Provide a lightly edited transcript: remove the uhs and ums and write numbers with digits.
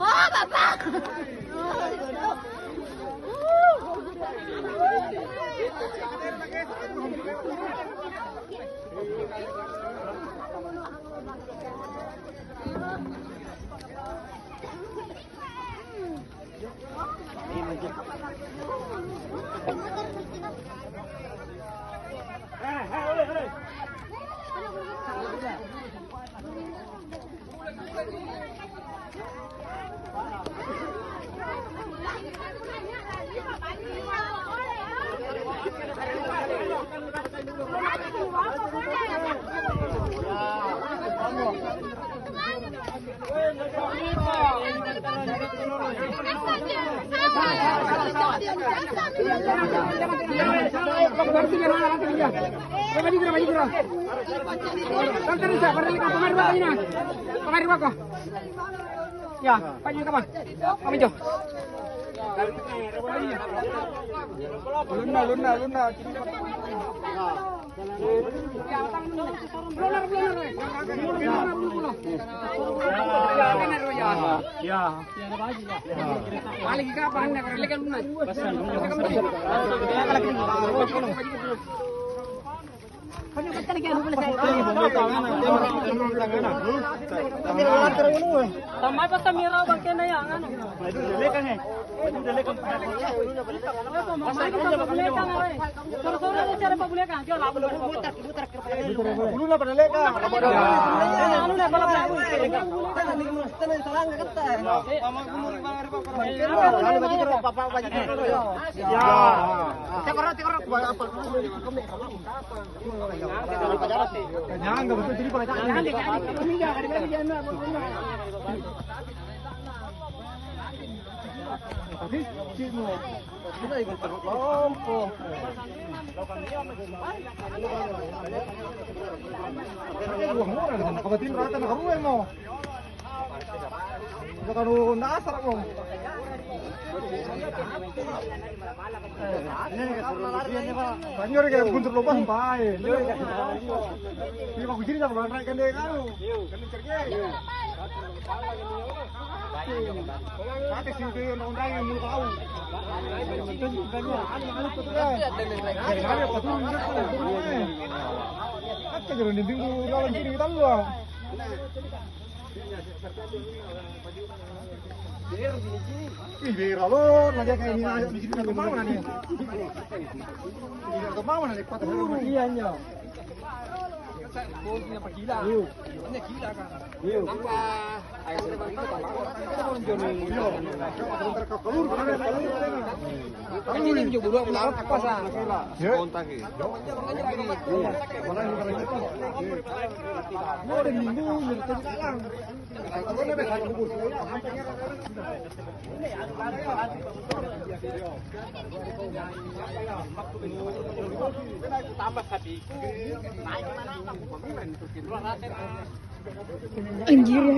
Oh, Bapak. Ya, Pak Jun kapan? Kami Jo. Luna. Ya. Balik kapan? Lekan Luna. Tamay pa sa mira ba kaya na yan ano? Delekan eh. Delekan. Delekan eh. Soro-soro na cara pabulekan. Kaya labo butar. Dulu na padelekan. Ano na pala labo. Tanan salang kata. Pamang gumuri bang riba para. Kali baju kero papa baju kero ya. Ya. Tekorok apa? Jangan enggak betul jadi pelajaran. Jangan tapi cimo kita ikut kelompok. Gua murah dengan kabatin rata nak ruwe mo. Kalau nasar mo. Banyak kayak guntur lubang sampai. Ini mau begini jangan naik kan deh kau. Kan cerge. Mati sih itu undang yang mulu kau. Apa jalan di pinggir jalan sini kita lu. Ih, beralon lagi kayak ini aja bikin satu mau nanti. Satu mau nanti 40 iya nya. Ini apa gila? Yuk. Ini gila kan. Yuk. Apa? Ayo kita orang jono. Yuk. Sebentar ke kelur kan ada kelur. Ini juga buruk pulang apa sah? Kontak iki. Mau ada minggu nyertai sekarang. Kalau nih besar kubur. Tambah hatiku. Naik mana? Anjir ya.